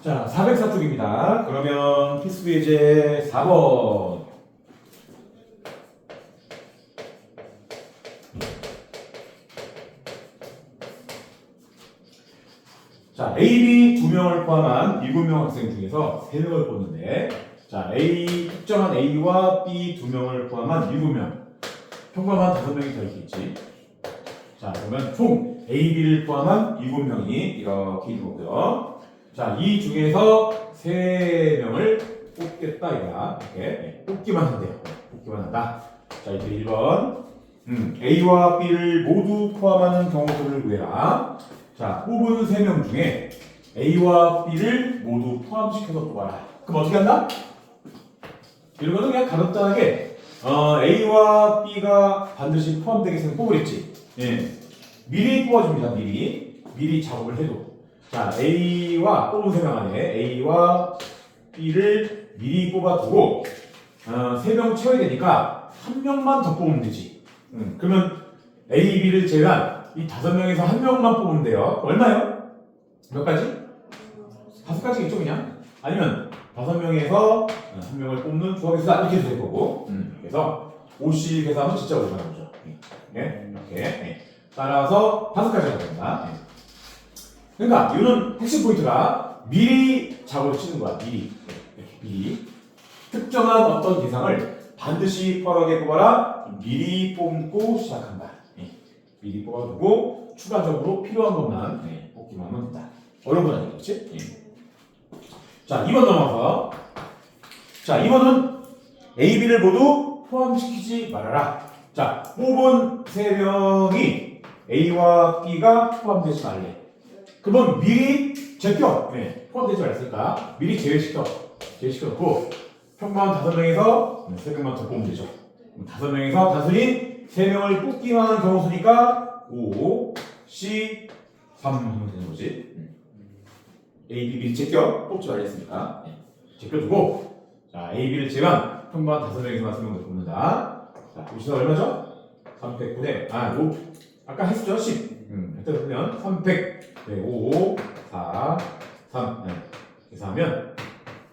자, 404쪽입니다. 그러면 필수 예제 4번. 자, A, B 두 명을 포함한 7명 학생 중에서 3명을 뽑는데, 자, 특정한 A와 B 두 명을 포함한 7명. 평범한 5명이 더 있겠지. 자, 그러면 총 A, B를 포함한 7명이 이렇게 있는 거고요. 자, 이 중에서 3명을 뽑겠다, 이거야. 이렇게 뽑기만 한대요. 뽑기만 한다. 자, 이제 1번. A와 B를 모두 포함하는 경우 수를 구해라. 자, 뽑은 3명 중에 A와 B를 모두 포함시켜서 뽑아라. 그럼 어떻게 한다? 이런 거는 그냥 간단하게 A와 B가 반드시 포함되게 해서 뽑으랬지. 예. 미리 뽑아줍니다. 미리 작업을 해도. 자, A와 뽑은 3명 안에 A와 B를 미리 뽑아두고 3명 채워야 되니까 1명만 더 뽑으면 되지. 그러면 A, B를 제외한 이 5명에서 1명만 뽑으면 돼요. 얼마요? 몇 가지? 5가지겠죠, 그냥? 아니면 5명에서 1명을 뽑는 조합의 수다 이렇게 해도 될 거고. 그래서 50 계산하면 진짜 오래 가는 거죠. 네? 이렇게. 네. 따라서 5가지가 됩니다. 네. 그러니까 이거는 핵심 포인트가 미리 작업을 치는 거야. 미리. 특정한 어떤 대상을 반드시 포함하게 뽑아라. 미리 뽑고 시작한다. 미리 뽑아두고 추가적으로 필요한 것만 뽑기만 하면 된다. 어려운 건 아니겠지? 그렇지? 자, 2번 넘어가서. 자, 2번은 A, B를 모두 포함시키지 말아라. 자, 뽑은 3명이 A와 B가 포함되지 말래. 그러면 미리 제껴. 포함되지 말았으니까 미리 제외시켜놓고 평범한 5명에서 3명만 더 뽑으면 되죠. 5명에서 단순히 3명을 뽑기만 하는 경우 수니까 5, C, 3 하면 되는 거지. A, B, B 제껴 뽑지 말랬으니까 제껴두고, 자, A, B를 제외한 평범한 5명에서만 3명 더 뽑는다. 자, 보시면 얼마죠? 300분의 5. 아까 했었죠? 10. 이때 보면 300, 5, 4, 3. 계산하면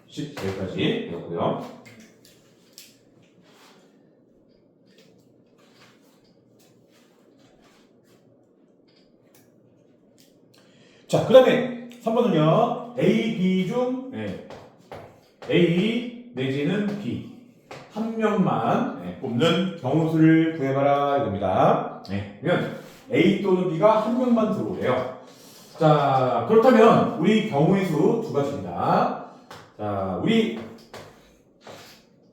10 여기까지 되었고요. 자, 그 다음에 3번은요, A, B 중 A 내지는 B 한 명만 뽑는 경우 수를 구해봐라 이겁니다. 그러면 A 또는 B가 한 명만 들어오래요. 자, 그렇다면 우리 경우의 수 2가지입니다. 자, 우리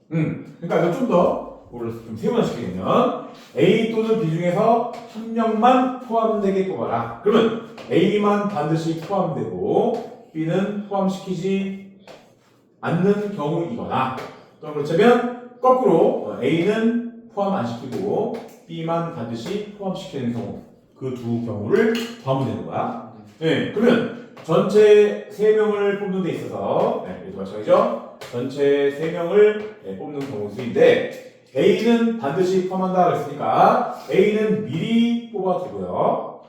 그러니까 이거 좀 더 좀 세분화시키면 A 또는 B 중에서 한 명만 포함되게 뽑아라. 그러면 A만 반드시 포함되고 B는 포함시키지 않는 경우이거나, 또 그렇다면 거꾸로 A는 포함 안 시키고 B만 반드시 포함시키는 경우, 그 두 경우를 더하면 되는 거야. 그러면 전체 3명을 뽑는 데 있어서 이것도 마찬가지죠. 전체 3명을 뽑는 경우 수인데 A는 반드시 포함한다 그랬으니까 A는 미리 뽑아두고요.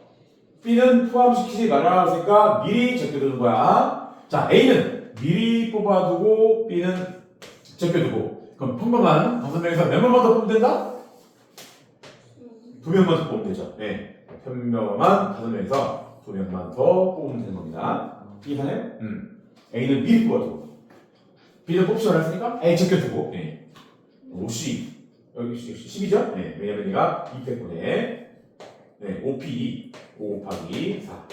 B는 포함시키지 말아라 그랬으니까 미리 제껴두는 거야. 자, A는 미리 뽑아두고 B는 제껴두고. 그럼 평범한 5명에서 몇 명만 더 뽑으면 된다? 2명만 더 뽑으면 되죠. 평범한 5명에서 2명만 더 뽑으면 되는 겁니다. 이해가나요? A는 미리 뽑아두고 B는 뽑지 않았으니까 A 제껴두고 50 여기 10이죠? 왜냐면 얘가 200분의 5P 5 곱하기 4.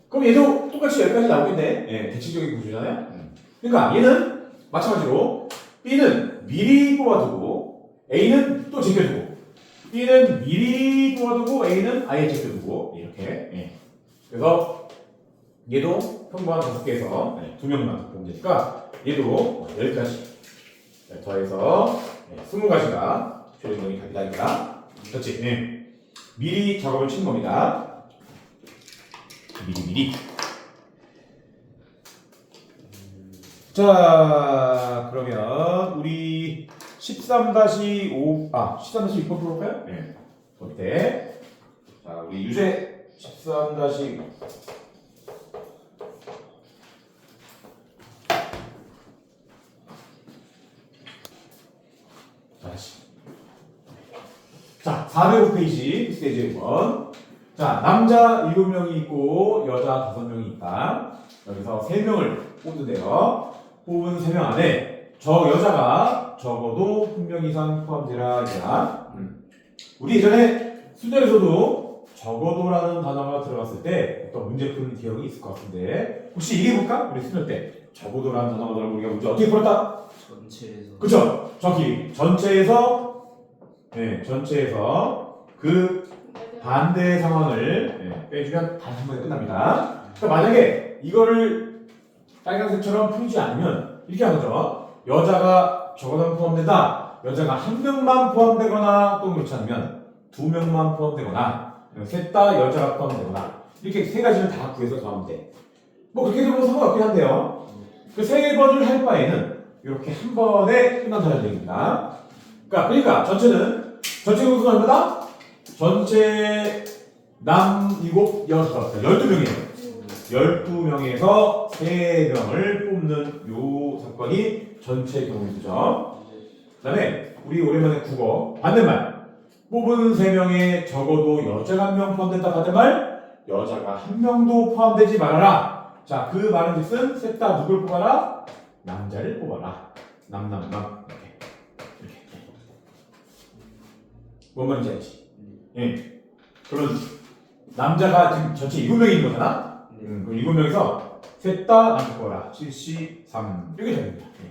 그럼 얘도 똑같이 여기까지 나오겠네. 대칭적인 구조잖아요. 그러니까 얘는 마찬가지로 B는 미리 뽑아두고 A는 또 제껴두고, B는 미리 뽑아두고 A는 아예 제껴두고, 이렇게. 그래서 얘도 평범한 5개에서 2명만 보면 되니까 얘도 10가지 더해서 20가지가 최종적인 답이다. 그렇지? 미리 작업을 치는 겁니다. 미리. 자, 그러면 우리 13-5, 13-6번 풀어볼까요? 밑에. 자, 우리 유제 13-5 405페이지 스테이지 1번. 자, 남자 7명이 있고 여자 5명이 있다. 여기서 3명을 뽑는데요. 뽑은 3명 안에 저 여자가 적어도 1명 이상 포함되라. 우리 예전에 수능에서도 적어도라는 단어가 들어갔을 때 어떤 문제 푸는 기억이 있을 것 같은데 혹시 얘기해볼까? 우리 수능 때 적어도라는 단어가 들어가면 우리가 문제 어떻게 풀었다? 전체에서. 그쵸? 정확히 전체에서 그 반대 상황을 빼주면 단 한 번에 끝납니다. 그러니까 만약에 이거를 빨간색처럼 풀지 않으면 이렇게 하는 거죠. 여자가 적어도 포함된다. 여자가 한 명만 포함되거나 또 그렇지 않으면 2명만 포함되거나 셋 다 여자가 포함되거나 이렇게 세 가지를 다 구해서 더하면 돼. 뭐 그렇게 되면 상관없긴 한데요. 그 세 번을 할 바에는 이렇게 한 번에 끝난다는 얘기입니다. 그러니까 전체 공수가 얼마다? 전체 남 7, 여섯 12명이에요. 12명에서 3명을 뽑는 요 사건이 전체 경우이죠. 그 다음에 우리 오랜만에 국어 반대말 뽑은 3명에 적어도 여자가 1명 포함된다. 반대말 여자가 1명도 포함되지 말아라. 자, 그 말은 즉슨 셋 다 누굴 뽑아라? 남자를 뽑아라. 남 이렇게 뭔 말인지 알지? 예. 그러면 남자가 지금 전체 7명이 있는 거잖아? 그럼 7명에서 셋 다 남자 뽑아라. 73 이렇게 됩니다. 예.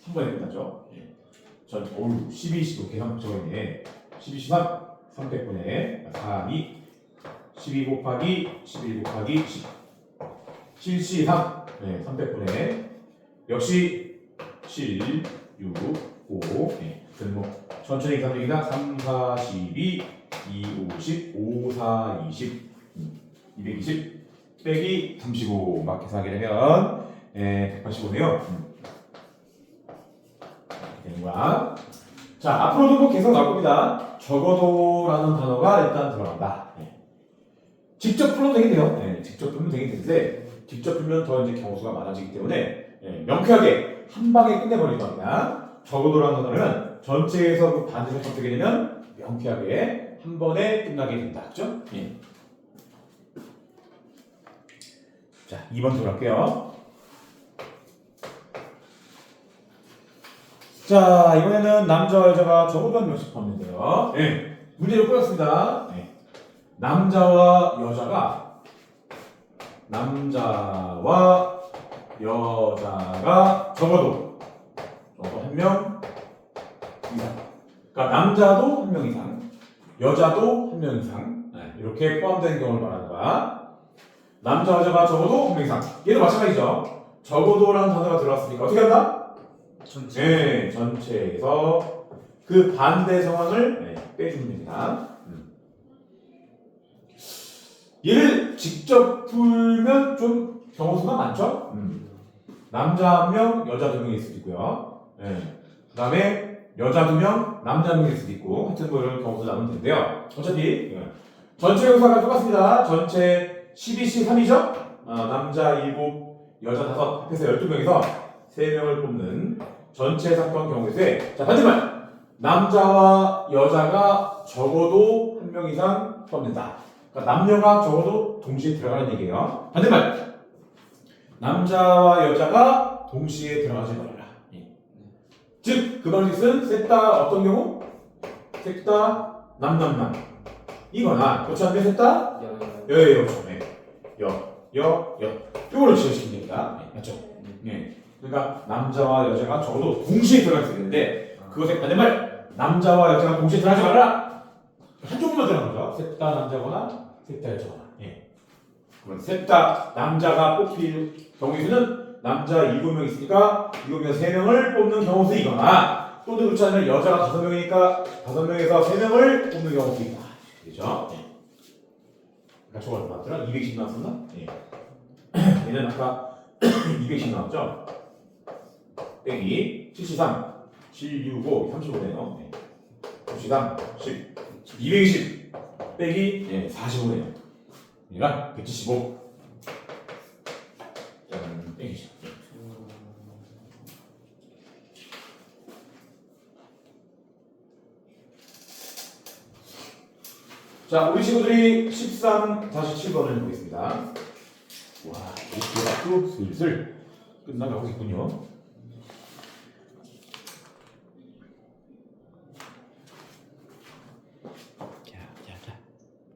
3번에 끝났죠? 예. 12도 계산 적어있네. 12, 13 300분의 4, 2 12 곱하기 11 곱하기 10 73 300분의 역시 7, 6, 5 등목 천천히 계산됩니다. 3, 4, 12 2, 50 5, 4, 20 220 빼기 35 막 계산하게 되면 185네요. 되는 거야. 자, 앞으로도 뭐 계속 나올 겁니다. 적어도라는 단어가 일단 들어간다. 직접 풀어도 되긴 돼요. 직접 풀면 되긴 되는데 직접 풀면 더 이제 경우수가 많아지기 때문에 명쾌하게 한 방에 끝내버릴 겁니다. 적어도라는 단어는 전체에서 그 반대로 선택이 되면 명쾌하게 한 번에 끝나게 된다. 그죠? 자, 2번 들어갈게요. 자, 이번에는 남자와 여자가 적어도 한 명씩 포함된대요. 문제를 꾸렸습니다. 남자와 여자가 적어도 한 명 이상. 그러니까 남자도 한 명 이상, 여자도 한 명 이상 이렇게 포함되는 경우를 말하는 거야. 남자 여자가 적어도 한 명 이상. 얘도 마찬가지죠. 적어도라는 단어가 들어왔으니까 어떻게 한다? 전체에서 그 반대 상황을 빼주면 됩니다. 얘를 직접 풀면 좀 경우수가 많죠? 남자 1명, 여자 2명일 수도 있고요. 그 다음에 여자 2명, 남자 1명일 수도 있고 하여튼 뭐 이런 경우수 나오면 되는데요. 어차피 전체 경우가 똑같습니다. 전체 12시 3이죠? 남자 7, 여자 5 합해서 12명에서 3명을 뽑는 전체 사건 경우인데 자, 반대말 남자와 여자가 적어도 한 명 이상 포함된다. 그러니까 남녀가 적어도 동시에 들어가는 얘기예요. 반대말 남자와 여자가 동시에 들어가지 말아라. 즉 그 방식은 셋 다 어떤 경우? 셋 다 남 이거나 그렇지 않으면 셋 다 요거를 지어주시면 됩니다. 맞죠? 그러니까 남자와 여자가 적어도 동시에 들어갈 수 있는데 그것의 반대말 남자와 여자가 동시에 들어가지 말아라. 한쪽만 들어가는 거죠. 셋 다 남자거나 셋 다 여자거나. 그러면 셋 다 남자가 뽑힐 경우의 수는 남자 7명 있으니까 7명에서 3명을 뽑는 경우수이거나 또 그렇지 않으면 여자가 5명이니까 5명에서 3명을 뽑는 경우도 있다. 그렇죠? 아까 저거 얼마 나왔더라? 210 나왔었나? 얘는 아까 210 나왔죠? 빼기 73 765 35네요. 73 10 220 빼기 45네요. 얘가 175 빼기 10. 자, 우리 친구들이 13-7번을 보겠습니다. 와, 이 대답도 슬슬 끝나가고 있군요.